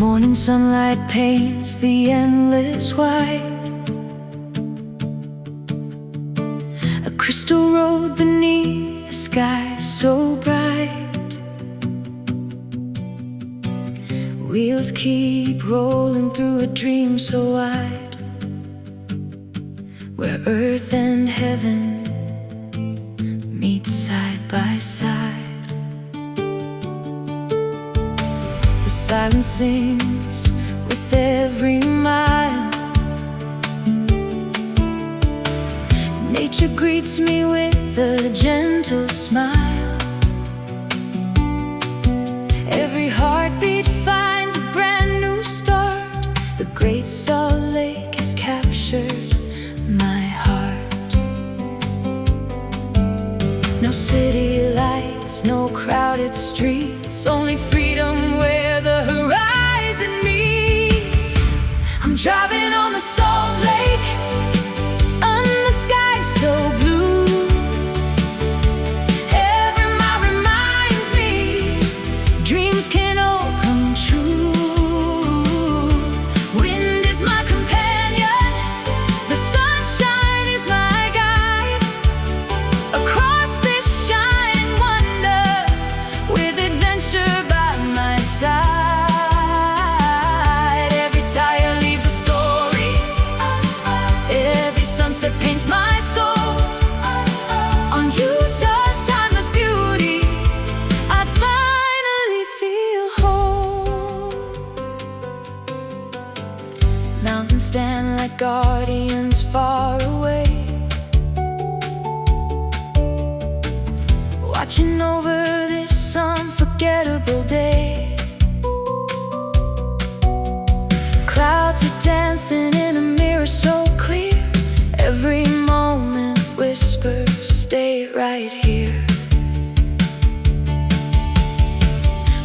morning sunlight paints the endless white, a crystal road beneath the sky so bright. Wheels keep rolling through a dream so wide, where earth and heaven meet side by side. The silence sings with every mile. Nature greets me with a gentle smile. Every heartbeat finds a brand new start. The Great Salt Lake has captured my heart. No city lights, no crowded streets, only freedom where the horizon meets. I'm driving on the Salt Lake, under the sky so blue. Every mile reminds me dreams can all come true. Wind is my companion, the sunshine is my guide. Across this shining wonder, with adventure by my side. Every tire leaves a story, every sunset paints my soul. On Utah's timeless beauty, I finally feel whole. Mountains stand like guardians far away, watching over this unforgettable day. Clouds are dancing in a mirror so clear. Every moment whispers, stay right here.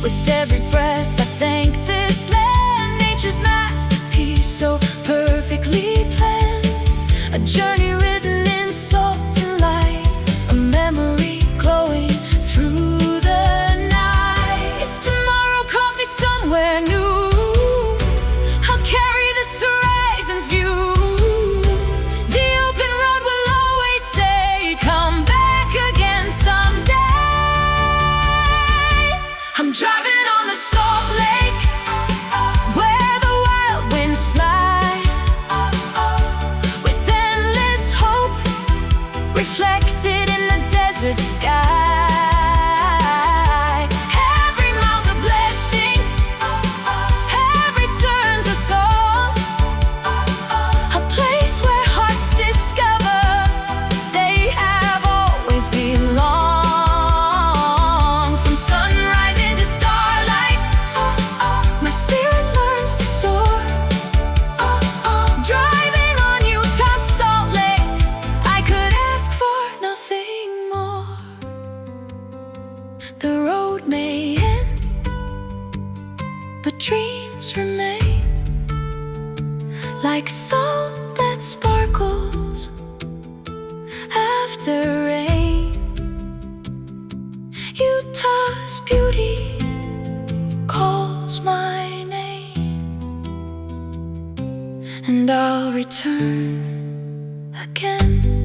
With every breath I thank this land, nature's masterpiece so perfectly planned. A journey written in salt and light, a memory glowing through the night. If tomorrow calls me somewhere new, I'll carry this horizon's view. The open road will always say, come back again someday. I'm driving on the Salt Lake, where the wild winds fly, with endless hope reflected in the desert sky. Every mile's a blessing, every turn's a song, a place where hearts discover they have always belonged. From sunrise into starlight, my spirit learns to soar. Driving on Utah's Salt Lake, I could ask for nothing more. The road may end, but dreams remain, like salt that sparkles after rain. Utah's beauty calls my name, and I'll return again.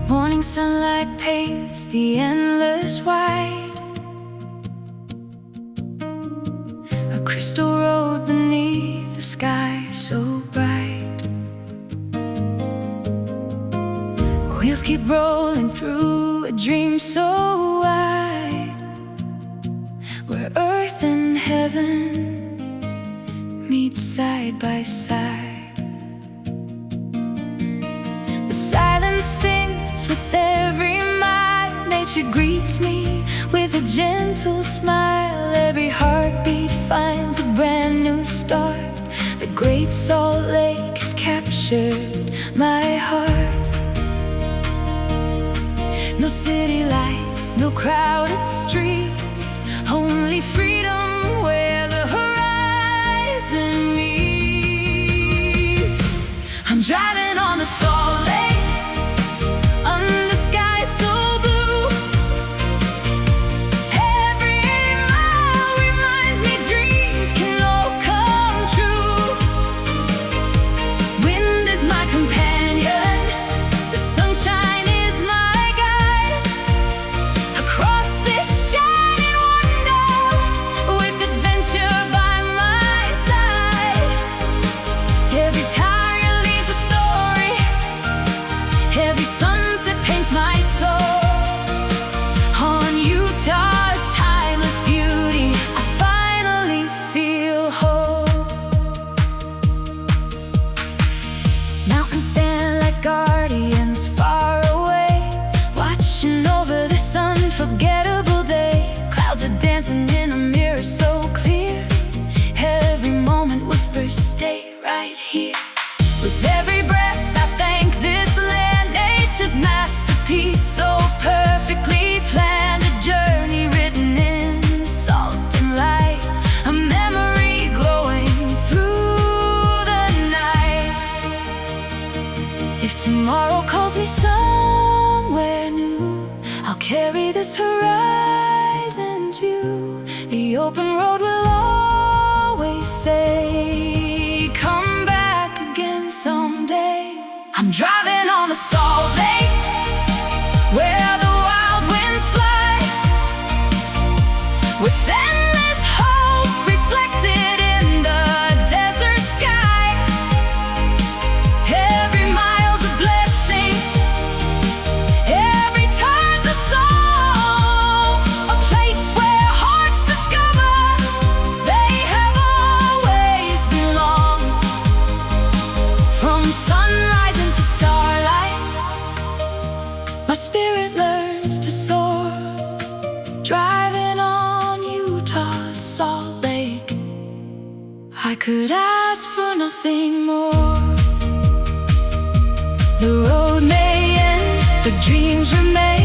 Morning sunlight paints the endless white, a crystal road beneath the sky so bright. Wheels keep rolling through a dream so wide, where earth and heaven meet side by side. The silence sings with every mile. Nature greets me with a gentle smile. Every heartbeat finds a brand new start. The Great Salt Lake has captured my heart. No city lights, no crowded streets, only freedom where the horizon meets. I'm driving on the Salt Lake, under skies so blue. Every mile reminds me dreams can all come true. Wind is my companion, the sunshine is my guide. Across this shining wonder, with adventure by my side. Every tire leaves a story, every sunset paints my soul. On Utah's timeless beauty, I finally feel whole. Mountains stand like guardians far away, watching over this unforgettable day. Clouds are dancing in a mirror so clear, every moment whispers, stay right here. With every breath I thank this land, nature's masterpiece, so perfectly planned. A journey written in salt and light, a memory glowing through the night. If tomorrow calls me somewhere new, I'll carry this horizon's view. The open road will always say, come back again someday. I'm driving on the Salt Lake, where the wild winds fly, with endless hope reflected in the desert sky. Every mile's a blessing, every turn's a song, a place where hearts discover they have always belonged. From sunrise into starlight, my spirit learns to soar, driving on Utah's Salt Lake. I could ask for nothing more. The road may end, but dreams remain.